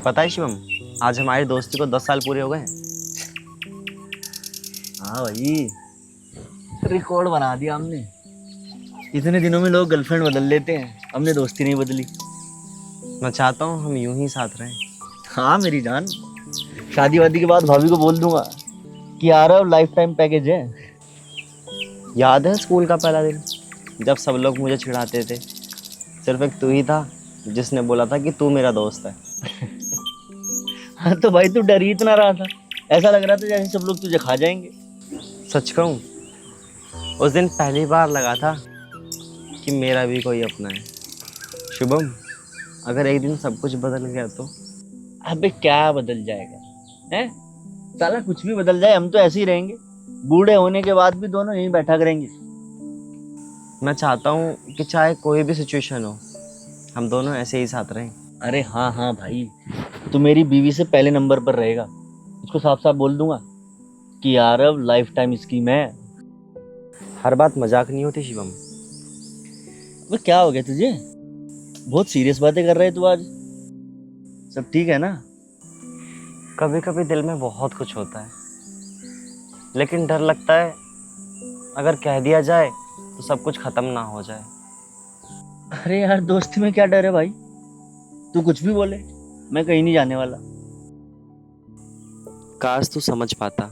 पता है शिवम, आज हमारी दोस्ती को 10 साल पूरे हो गए हैं। हाँ भाई, रिकॉर्ड बना दिया हमने। इतने दिनों में लोग गर्लफ्रेंड बदल लेते हैं, हमने दोस्ती नहीं बदली। मैं चाहता हूँ हम यूं ही साथ रहें। हाँ मेरी जान, शादी वादी के बाद भाभी को बोल दूंगा कि यार अब लाइफ टाइम पैकेज है। याद है स्कूल का पहला दिन, जब सब लोग मुझे चिढ़ाते थे। सिर्फ एक तू ही था जिसने बोला था कि तू मेरा दोस्त है। हाँ तो भाई तू डर ही इतना रहा था, ऐसा लग रहा था जैसे सब लोग तुझे खा जाएंगे। सच कहूँ, उस दिन पहली बार लगा था कि मेरा भी कोई अपना है। शुभम, अगर एक दिन सब कुछ बदल गया तो? अबे क्या बदल जाएगा हैं? साला कुछ भी बदल जाए, हम तो ऐसे ही रहेंगे। बूढ़े होने के बाद भी दोनों यहीं बैठा करेंगे। मैं चाहता हूँ कि चाहे कोई भी सिचुएशन हो, हम दोनों ऐसे ही साथ रहें। अरे हाँ हाँ भाई, तू मेरी बीवी से पहले नंबर पर रहेगा। उसको साफ साफ बोल दूंगा कि यार अब लाइफ टाइम स्कीम है। हर बात मजाक नहीं होती शिवम। वो क्या हो गया तुझे? बहुत सीरियस बातें कर रहे है तू आज। सब ठीक है ना? कभी कभी दिल में बहुत कुछ होता है, लेकिन डर लगता है अगर कह दिया जाए तो सब कुछ खत्म ना हो जाए। अरे यार, दोस्ती में क्या डर है भाई? तू कुछ भी बोले, मैं कहीं नहीं जाने वाला। काश तू समझ पाता,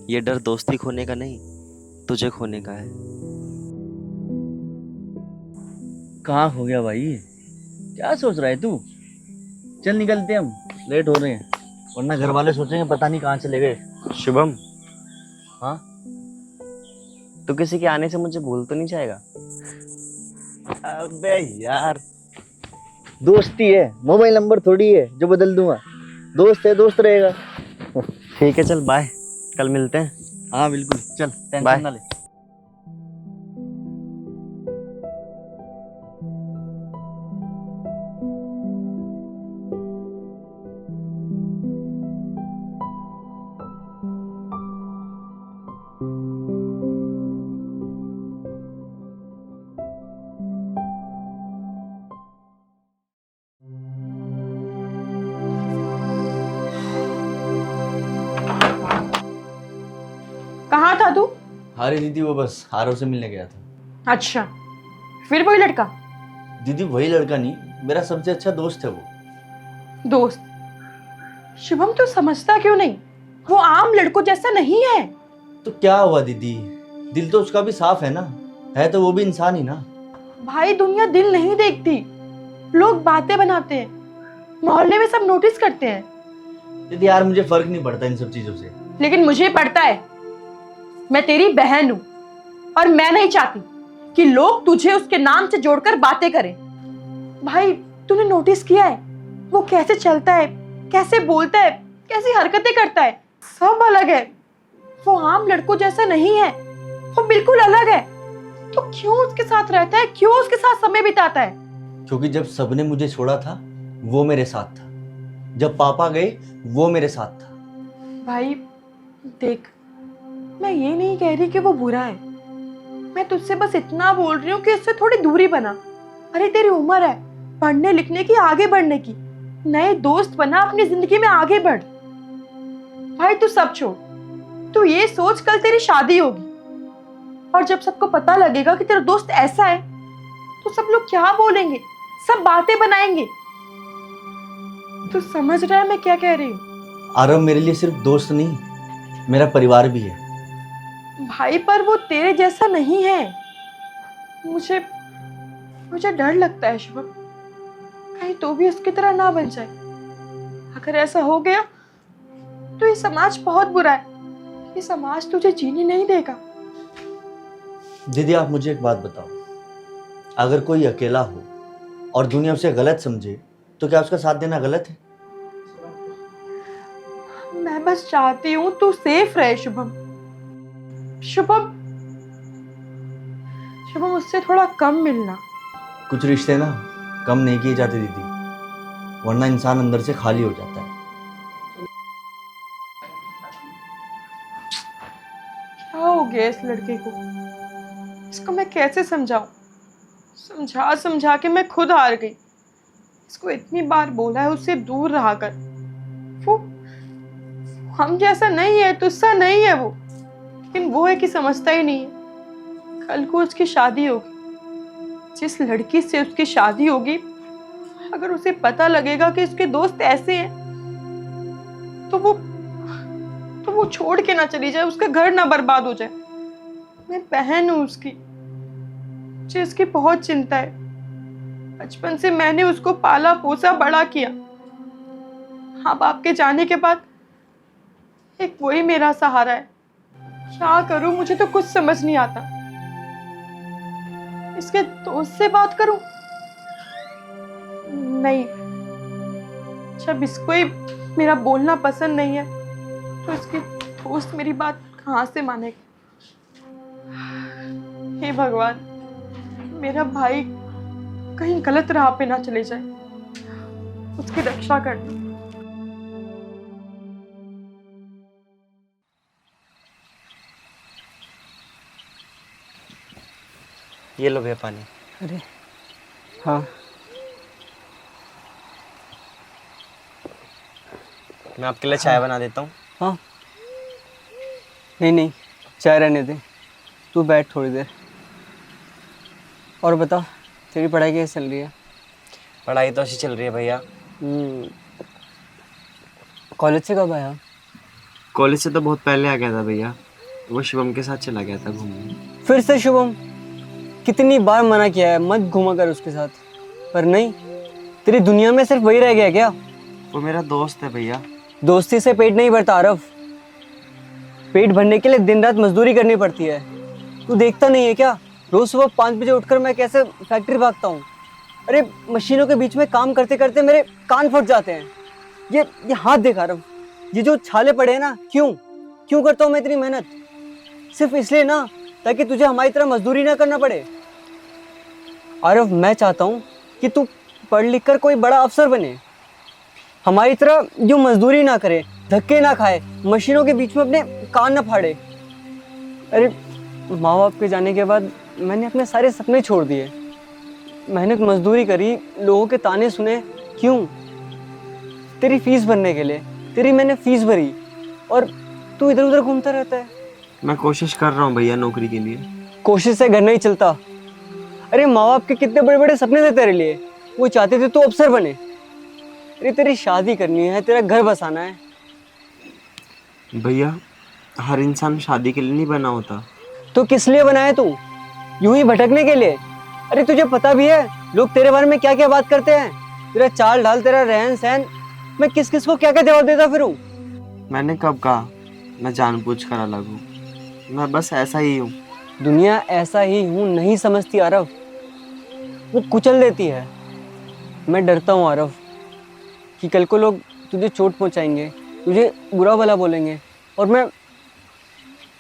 ये डर दोस्ती खोने का नहीं, तुझे खोने का है। कहाँ हो गया भाई? क्या सोच रहा है तू? चल निकलते हैं, हम लेट हो रहे हैं, वरना घर वाले सोचेंगे पता नहीं कहाँ चले गए। शुभम, हाँ? तू किसी के आने से मुझे भूल तो नहीं जाएगा? अबे यार, दोस्ती है, मोबाइल नंबर थोड़ी है जो बदल दूंगा। दोस्त है, दोस्त रहेगा। ठीक है, चल बाय, कल मिलते हैं। हाँ बिल्कुल, चल बाय। टेंशन ना ले। कहाँ था तू? अरे दीदी, वो बस आरव से मिलने गया था। अच्छा, फिर वही लड़का? दीदी वही लड़का नहीं, मेरा सबसे अच्छा दोस्त है वो। दोस्त? शुभम, तू समझता क्यों नहीं? वो आम लड़कों जैसा नहीं है। तो क्या हुआ दीदी, दिल तो उसका भी साफ है ना, है तो वो भी इंसान ही ना। भाई, दुनिया दिल नहीं देखती, लोग बातें बनाते हैं, मोहल्ले में सब नोटिस करते हैं। दीदी यार, मुझे फर्क नहीं पड़ता इन सब चीजों से। लेकिन मुझे पड़ता है। मैं तेरी बहन हूं और मैं नहीं चाहती कि लोग तुझे उसके नाम से जोड़कर बातें करें। भाई, तूने नोटिस किया है वो कैसे चलता है, कैसे बोलता है, कैसी हरकतें करता है? सब अलग है। वो आम लड़कों जैसा नहीं है, वो बिल्कुल अलग है। तो क्यों उसके साथ रहता है, क्यों उसके साथ समय बिताता है? क्योंकि जब सबने मुझे छोड़ा था वो मेरे साथ था, जब पापा गए वो मेरे साथ था। भाई देख, मैं ये नहीं कह रही कि वो बुरा है, मैं तुझसे बस इतना बोल रही हूँ कि उससे थोड़ी दूरी बना। अरे तेरी उम्र है पढ़ने लिखने की, आगे बढ़ने की, नए दोस्त बना, अपनी जिंदगी में आगे बढ़। भाई तू सब छोड़, तू ये सोच कल तेरी शादी होगी और जब सबको पता लगेगा कि तेरा दोस्त ऐसा है तो सब लोग क्या बोलेंगे, सब बातें बनाएंगे। तू समझ रहा है मैं क्या कह रही हूँ? आरव मेरे लिए सिर्फ दोस्त नहीं, मेरा परिवार भी है। भाई पर वो तेरे जैसा नहीं है। मुझे मुझे डर लगता है शुभम, कहीं तू भी उसकी तरह ना बन जाए। अगर ऐसा हो गया तो ये समाज बहुत बुरा है, ये समाज तुझे जीने नहीं देगा। दीदी आप मुझे एक बात बताओ, अगर कोई अकेला हो और दुनिया उसे गलत समझे तो क्या उसका साथ देना गलत है? मैं बस चाहती हूँ तू सेफ रहे शुभम। शुभम, शुभम उससे थोड़ा कम मिलना। कुछ रिश्ते ना कम नहीं किए जाते दीदी, वरना इंसान अंदर से खाली हो जाता है। क्या हो गया इस लड़के को? इसको मैं कैसे समझाऊं? समझा समझा के मैं खुद हार गई। इसको इतनी बार बोला है उससे दूर रहा कर। वो हम जैसा नहीं है, तुझसा नहीं है वो, लेकिन वो है कि समझता ही नहीं है। कल को उसकी शादी होगी, जिस लड़की से उसकी शादी होगी, अगर उसे पता लगेगा कि उसके दोस्त ऐसे हैं, तो वो छोड़ के ना चली जाए, उसका घर ना बर्बाद हो जाए। मैं बहन हूं उसकी, मुझे उसकी बहुत चिंता है। बचपन से मैंने उसको पाला पोसा बड़ा किया। हाँ, बाप के जाने के बाद एक वही मेरा सहारा है। क्या करूं, मुझे तो कुछ समझ नहीं आता। इसके दोस्त से बात करूं? नहीं, जब इसको ही मेरा बोलना पसंद नहीं है, तो इसके दोस्त मेरी बात कहाँ से मानेगा? हे भगवान, मेरा भाई कहीं गलत राह पे ना चले जाए, उसकी रक्षा करना। ये लो भैया पानी। अरे हाँ, मैं आपके लिए चाय बना देता हूँ। हाँ, नहीं नहीं, चाय रहने दे, तू बैठ थोड़ी देर। और बता, तेरी पढ़ाई कैसे चल रही है? पढ़ाई तो अच्छी चल रही है भैया। कॉलेज से कब आया? कॉलेज से तो बहुत पहले आ गया था भैया, वो शिवम के साथ चला गया था घूमने। फिर से शुभम? कितनी बार मना किया है मत घूमा कर उसके साथ, पर नहीं, तेरी दुनिया में सिर्फ वही रह गया क्या? वो मेरा दोस्त है भैया। दोस्ती से पेट नहीं भरता आरव, पेट भरने के लिए दिन रात मजदूरी करनी पड़ती है। तू देखता नहीं है क्या, रोज सुबह 5 बजे उठकर मैं कैसे फैक्ट्री भागता हूँ। अरे मशीनों के बीच में काम करते करते मेरे कान फट जाते हैं। ये हाथ देख आरव, ये जो छाले पड़े हैं ना, क्यों करता हूँ मैं इतनी मेहनत? सिर्फ इसलिए ना, ताकि तुझे हमारी तरह मजदूरी ना करना पड़े। आरव, मैं चाहता हूँ कि तू पढ़ लिख कर कोई बड़ा अफसर बने, हमारी तरह जो मजदूरी ना करे, धक्के ना खाए, मशीनों के बीच में अपने कान ना फाड़े। अरे माँ बाप के जाने के बाद मैंने अपने सारे सपने छोड़ दिए, मेहनत मजदूरी करी, लोगों के ताने सुने। क्यों? तेरी फीस भरने के लिए। तेरी मैंने फीस भरी और तू इधर उधर घूमता रहता है। मैं कोशिश कर रहा हूँ भैया नौकरी के लिए। कोशिश से घर नहीं चलता। अरे माँ बाप के कितने बड़े बड़े सपने थे तेरे लिए, वो चाहते थे तू अफसर बने। अरे तेरी शादी करनी है, तेरा घर बसाना है। भैया हर इंसान शादी के लिए नहीं बना होता। तो किस लिए बनाया तू? यूं ही भटकने के लिए? अरे तुझे पता भी है लोग तेरे बारे में क्या क्या बात करते हैं? तेरा चाल ढाल, तेरा रहन सहन, मैं किस किस को क्या क्या जवाब देता फिरूं? मैंने कब कहा मैं जानबूझकर अलग हूँ? मैं बस ऐसा ही हूँ। दुनिया ऐसा ही हूँ नहीं समझती आरव, वो कुचल देती है। मैं डरता हूँ आरव कि कल को लोग तुझे चोट पहुँचाएंगे, तुझे बुरा भला बोलेंगे और मैं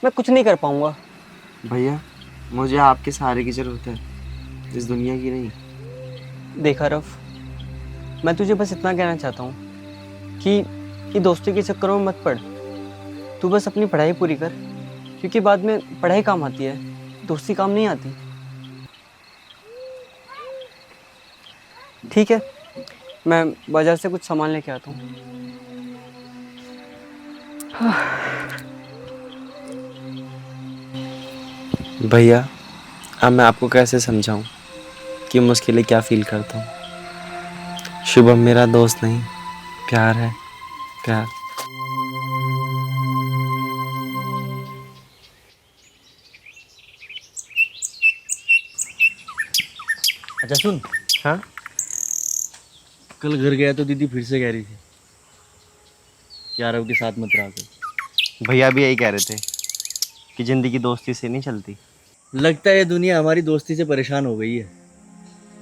कुछ नहीं कर पाऊँगा। भैया मुझे आपके सहारे की ज़रूरत है, इस दुनिया की नहीं। देख आरव, मैं तुझे बस इतना कहना चाहता हूँ कि दोस्ती के चक्करों में मत पड़। तू बस अपनी पढ़ाई पूरी कर, क्योंकि बाद में पढ़ाई काम आती है, दोस्ती काम नहीं आती। ठीक है, मैं बाजार से कुछ सामान लेके आता हूँ। भैया अब मैं आपको कैसे समझाऊं कि मैं उसके लिए क्या फील करता हूँ। शुभम मेरा दोस्त नहीं, प्यार है, प्यार। अच्छा सुन, हाँ कल घर गया तो दीदी फिर से कह रही थी कि आरव के साथ मत रहा कर। भैया भी यही कह रहे थे कि ज़िंदगी दोस्ती से नहीं चलती। लगता है ये दुनिया हमारी दोस्ती से परेशान हो गई है।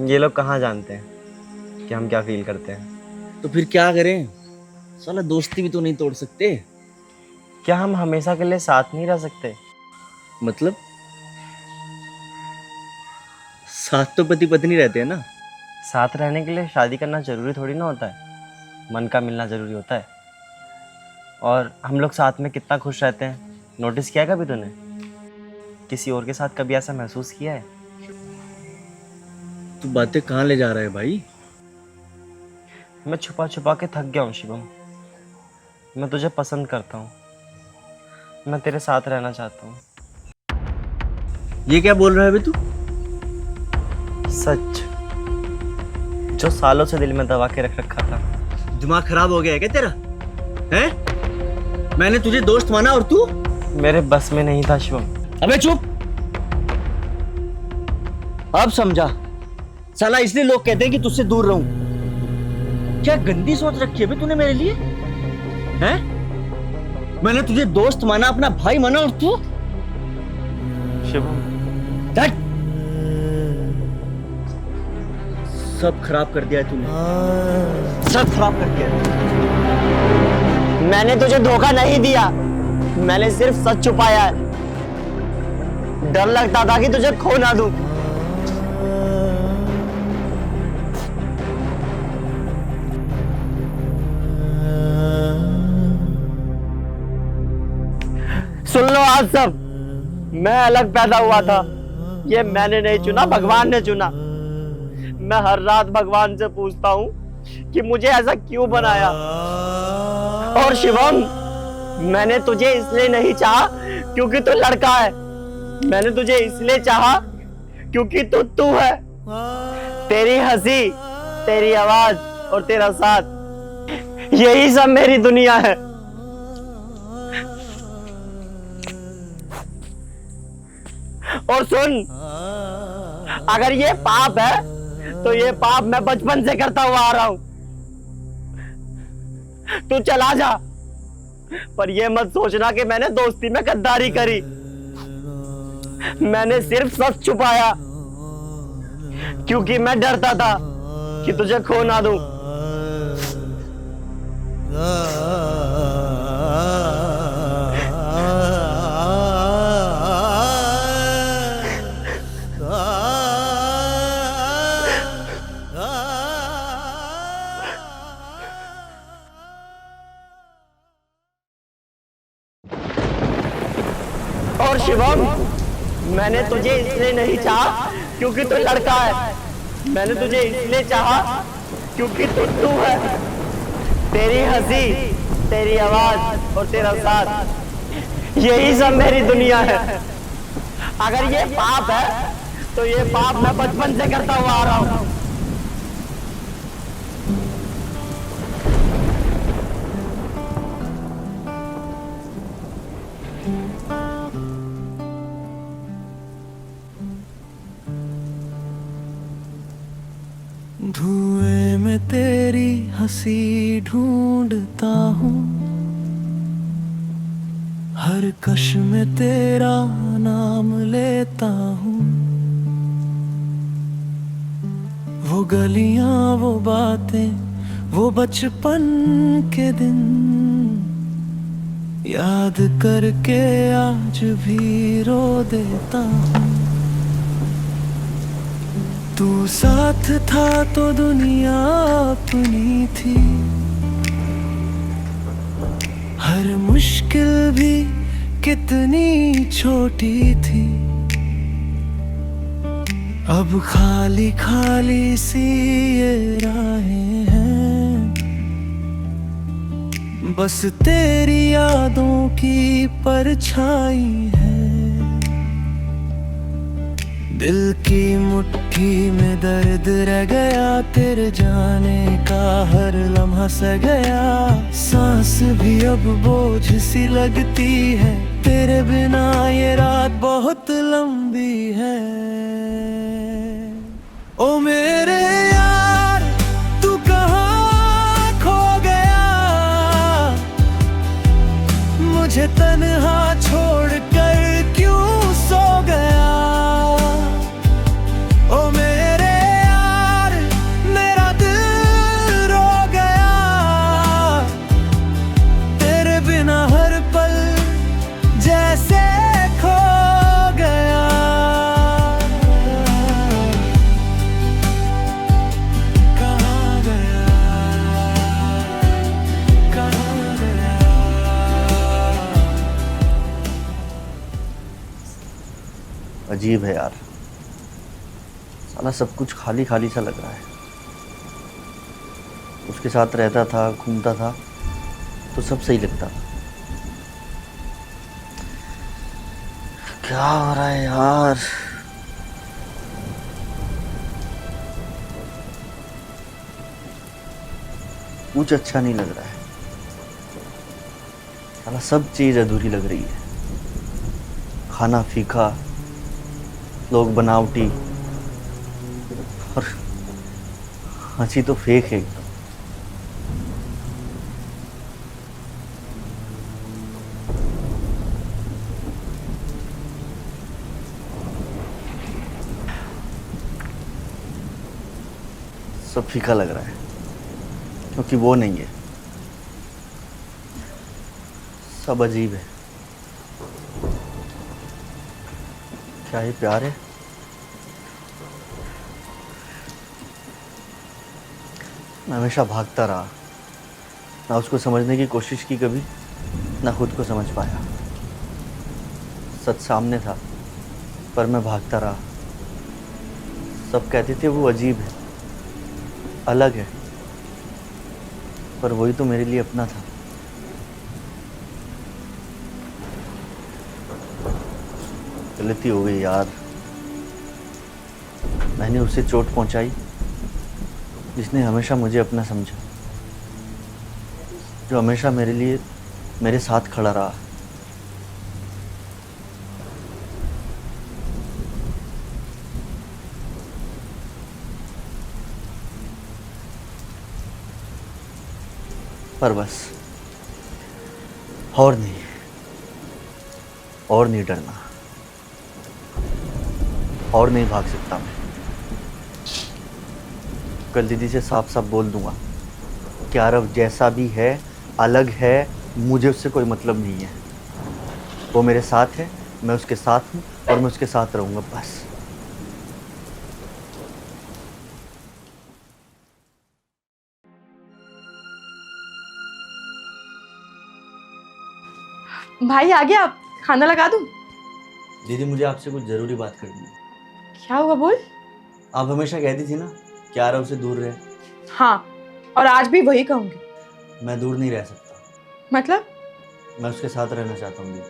ये लोग कहाँ जानते हैं कि हम क्या फील करते हैं। तो फिर क्या करें, साला दोस्ती भी तो नहीं तोड़ सकते। क्या हम हमेशा के लिए साथ नहीं रह सकते? मतलब साथ तो पति पत्नी रहते हैं ना। साथ रहने के लिए शादी करना ज़रूरी थोड़ी ना होता है, मन का मिलना ज़रूरी होता है। और हम लोग साथ में कितना खुश रहते हैं, नोटिस किया है कभी तूने? किसी और के साथ कभी ऐसा महसूस किया है? तू बातें कहाँ ले जा रहा है भाई? मैं छुपा छुपा के थक गया हूँ शिवम। मैं तुझे पसंद करता हूँ, मैं तेरे साथ रहना चाहता हूँ। ये क्या बोल रहा है बे तू? सच, जो सालों से दिल में दबा के रख रखा था। दिमाग खराब हो गया है क्या तेरा? हैं? मैंने तुझे दोस्त माना और तू? मेरे बस में नहीं था शिवम। अबे चुप। अब समझा, साला इसलिए लोग कहते हैं कि तुझसे दूर रहूं। क्या गंदी सोच रखी है बे तूने मेरे लिए? हैं? मैंने तुझे दोस्त माना, अपना भाई माना और तू? शिवम, हट! सब खराब कर दिया है तूने, सब खराब कर दिया है। मैंने तुझे धोखा नहीं दिया, मैंने सिर्फ सच छुपाया है। डर लगता था कि तुझे खो ना दूं। सुन लो आज सब, मैं अलग पैदा हुआ था, ये मैंने नहीं चुना, भगवान ने चुना। मैं हर रात भगवान से पूछता हूँ कि मुझे ऐसा क्यों बनाया। और शिवम, मैंने तुझे इसलिए नहीं चाहा क्योंकि तू लड़का है, मैंने तुझे इसलिए चाहा क्योंकि तू है। तेरी हंसी, तेरी आवाज और तेरा साथ, यही सब मेरी दुनिया है। और सुन, अगर ये पाप है तो ये पाप मैं बचपन से करता हुआ आ रहा हूं। तू चला जा, पर ये मत सोचना कि मैंने दोस्ती में गद्दारी करी। मैंने सिर्फ सच छुपाया क्योंकि मैं डरता था कि तुझे खो ना दूं। और शिवम, मैंने तुझे इसलिए नहीं चाहा क्योंकि तू लड़का है, मैंने तुझे इसलिए चाहा क्योंकि तू है। तेरी हंसी, तेरी आवाज और तेरा साथ, यही सब मेरी दुनिया है। अगर ये पाप है तो ये पाप मैं बचपन से करता हुआ आ रहा हूं। धुएं में तेरी हंसी ढूंढता हूँ, हर कश में तेरा नाम लेता हूँ। वो गलियां, वो बातें, वो बचपन के दिन याद करके आज भी रो देता हूँ। तू साथ था तो दुनिया अपनी थी, हर मुश्किल भी कितनी छोटी थी। अब खाली खाली सी ये राहें हैं, बस तेरी यादों की परछाई है। दिल की मुट्ठी में दर्द रह गया, तेरे जाने का हर लम्हा सह गया। सांस भी अब बोझ सी लगती है, तेरे बिना ये रात बहुत लंबी है। ओ मेरे यार, तू कहाँ खो गया, मुझे तन्हा छोड़ कर क्यों सो गया। ओ मेरे यार, मेरा दिल रो गया, तेरे बिना हर पल जैसे खो गया। कहाँ गया, कहाँ गया। अजीब है यार, साला सब कुछ खाली खाली सा लग रहा है। उसके साथ रहता था, घूमता था, तो सब सही लगता था। क्या हो रहा है यार? कुछ अच्छा नहीं लग रहा है। साला सब चीज अधूरी लग रही है। खाना फीका, लोग बनावटी, और हंसी तो फेक है एकदम। सब फीका लग रहा है क्योंकि वो नहीं है। सब अजीब है। क्या ये प्यार है? मैं हमेशा भागता रहा, ना उसको समझने की कोशिश की कभी, ना खुद को समझ पाया। सच सामने था पर मैं भागता रहा। सब कहते थे वो अजीब है, अलग है, पर वही तो मेरे लिए अपना था। गलती हो गई यार। मैंने उसे चोट पहुंचाई जिसने हमेशा मुझे अपना समझा, जो हमेशा मेरे लिए मेरे साथ खड़ा रहा। पर बस और नहीं डरना, और नहीं भाग सकता मैं। कल दीदी से साफ साफ बोल दूंगा कि आरव जैसा भी है, अलग है, मुझे उससे कोई मतलब नहीं है। वो मेरे साथ है, मैं उसके साथ हूँ और मैं उसके साथ रहूंगा बस। भाई आ गया, आप खाना लगा दूं? दीदी मुझे आपसे कुछ जरूरी बात करनी है। क्या हुआ बोल? आप हमेशा कहती थी ना कि आरव से दूर रहे। हाँ, और आज भी वही कहूंगी। मैं दूर नहीं रह सकता। मतलब? मैं उसके साथ रहना चाहता हूँ दीदी।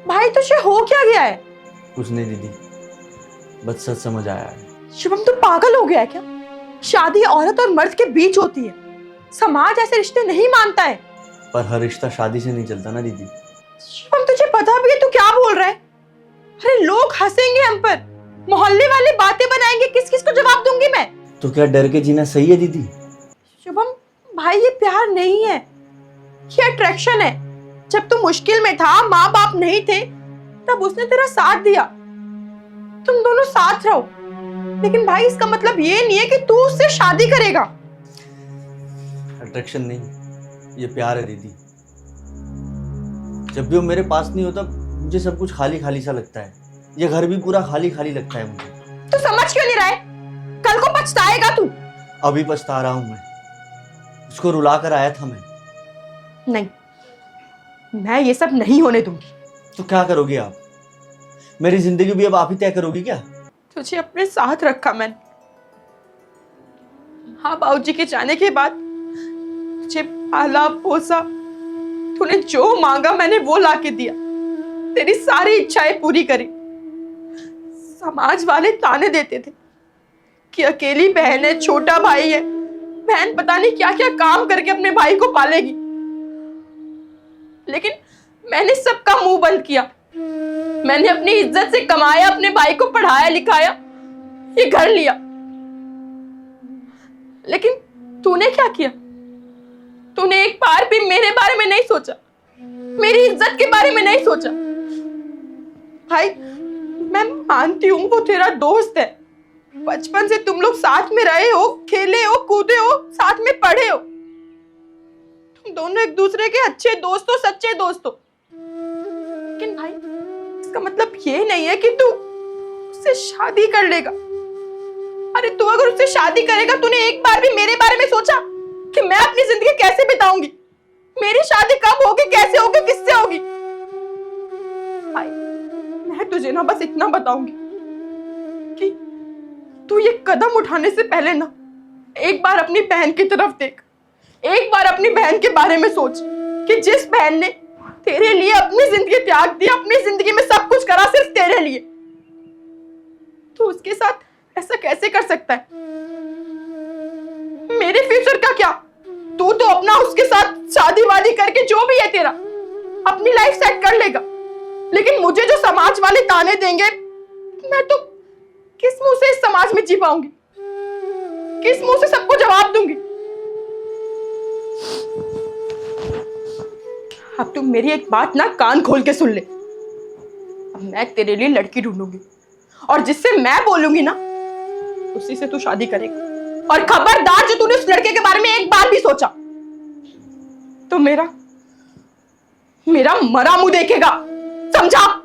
भाई तुझे हो क्या गया है? कुछ नहीं दीदी, बस सच समझ आया है। शुभम तू पागल हो गया है क्या? शादी औरत और मर्द के बीच होती है, समाज ऐसे रिश्ते नहीं मानता है। पर हर रिश्ता शादी से नहीं चलता ना दीदी। शुभम तुझे पता भी है तू क्या बोल रहा है? अरे लोग हंसेंगे हम पर, मोहल्ले वाले बातें बनाएंगे, किस किस को जवाब दूंगी मैं? तो क्या डर के जीना सही है दीदी? शुभम भाई ये प्यार नहीं है, ये अट्रैक्शन है। जब तू मुश्किल में था, माँ बाप नहीं थे, तब उसने तेरा साथ दिया, तुम दोनों साथ रहो। लेकिन भाई इसका मतलब ये नहीं है कि तू उससे शादी करेगा। अट्रैक्शन नहीं, ये प्यार है दीदी। जब भी वो मेरे पास नहीं होता मुझे सब कुछ खाली खाली सा लगता है। ये घर भी पूरा खाली खाली लगता है मुझे। तू समझ क्यों नहीं रहा है? कल को पछताएगा तू। अभी पछता रहा हूं मैं, उसको रुला कर आया था मैं। नहीं, मैं ये सब नहीं होने दूंगी। तो क्या करोगी आप? मेरी जिंदगी भी अब आप ही तय करोगी क्या? तुझे अपने साथ रखा मैंने। हाँ, बाबूजी के जाने के बाद तुझे पाला पोसा, तूने जो मांगा मैंने वो लाके दिया, तेरी सारी इच्छाएं पूरी करी। समाज वाले ताने देते थे कि अकेली बहन है, छोटा भाई है, बहन पता नहीं क्या क्या काम करके अपने भाई को पालेगी। लेकिन मैंने सबका मुंह बंद किया। मैंने अपनी इज्जत से कमाया, अपने भाई को पढ़ाया लिखाया, ये घर लिया। लेकिन तूने क्या किया? तूने एक बार भी मेरे बारे में नहीं सोचा, मेरी इज्जत के बारे में नहीं सोचा। भाई मैं मानती हूँ वो तेरा दोस्त है, बचपन से तुम लोग साथ में रहे हो, खेले हो, कूदे हो, साथ में पढ़े हो, तुम दोनों एक दूसरे के अच्छे दोस्त हो, सच्चे दोस्त हो। लेकिन भाई इसका मतलब ये नहीं है कि तू उससे शादी कर लेगा। अरे तू अगर उससे शादी करेगा, तूने एक बार भी मेरे बारे में सोचा कि मैं अपनी जिंदगी कैसे बिताऊंगी, मेरी शादी कब होगी, कैसे होगी, किससे होगी? भाई मैं तुझे ना बस इतना बताऊंगी कि तू ये कदम उठाने से पहले ना एक बार अपनी बहन की तरफ देख, एक बार अपनी बहन के बारे में सोच कि जिस बहन ने तेरे लिए अपनी जिंदगी त्याग दी, अपनी जिंदगी में सब कुछ करा सिर्फ तेरे लिए, तू उसके साथ ऐसा कैसे कर सकता है? मेरे फ्यूचर का क्या? तू तो अपना उसके साथ शादी वादी करके जो भी है तेरा अपनी लाइफ सेट कर लेगा, लेकिन मुझे जो समाज वाले ताने देंगे, मैं तो किस मुंह से इस समाज में जी पाऊंगी? किस मुंह से सबको जवाब दूंगी? अब तुम मेरी एक बात ना कान खोल के सुन ले। अब मैं तेरे लिए लड़की ढूंढूंगी और जिससे मैं बोलूंगी ना उसी से तू शादी करेगा। और खबरदार, जो तूने उस लड़के के बारे में एक बार भी सोचा तो मेरा मरा मुंह देखेगा, समझा?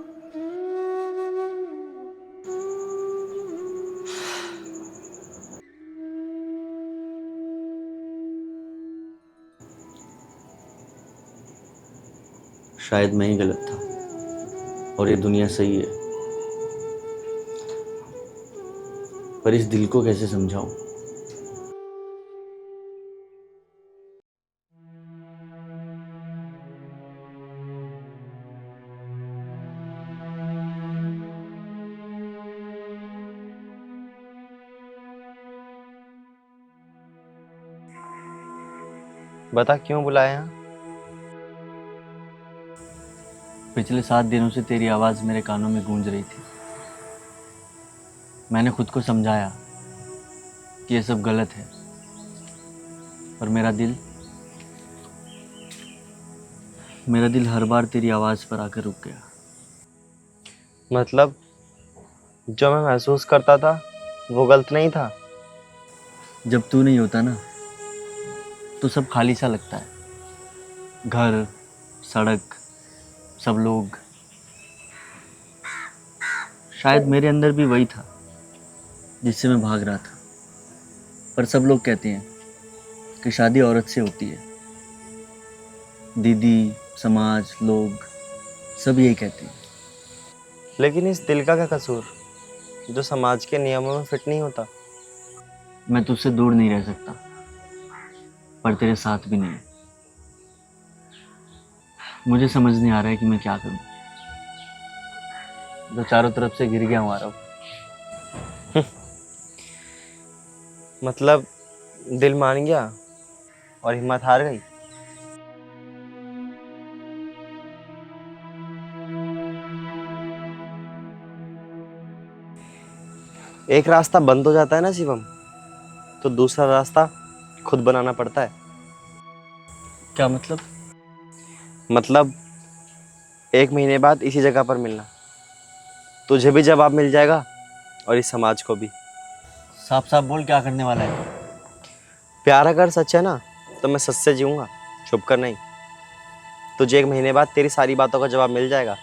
शायद मैं ही गलत था और ये दुनिया सही है, पर इस दिल को कैसे समझाऊं? बता क्यों बुलाया यहाँ? पिछले 7 दिनों से तेरी आवाज़ मेरे कानों में गूंज रही थी। मैंने खुद को समझाया कि ये सब गलत है, पर मेरा दिल हर बार तेरी आवाज़ पर आकर रुक गया। मतलब जो मैं महसूस करता था वो गलत नहीं था? जब तू नहीं होता ना तो सब खाली सा लगता है। घर, सड़क, सब लोग। शायद मेरे अंदर भी वही था जिससे मैं भाग रहा था, पर सब लोग कहते हैं कि शादी औरत से होती है। दीदी, समाज, लोग सब यही कहते हैं। लेकिन इस दिल का क्या कसूर जो समाज के नियमों में फिट नहीं होता? मैं तुझसे दूर नहीं रह सकता, पर तेरे साथ भी नहीं। मुझे समझ नहीं आ रहा है कि मैं क्या करूं। तो चारों तरफ से गिर गया हूं आरव। मतलब दिल मान गया और हिम्मत हार गई? एक रास्ता बंद हो जाता है ना शिवम, तो दूसरा रास्ता खुद बनाना पड़ता है। क्या मतलब? मतलब 1 महीने बाद इसी जगह पर मिलना, तुझे भी जवाब मिल जाएगा और इस समाज को भी। साफ साफ बोल, क्या करने वाला है? प्यार अगर सच है ना तो मैं सच से जीऊँगा, छुप कर नहीं। तुझे 1 महीने बाद तेरी सारी बातों का जवाब मिल जाएगा।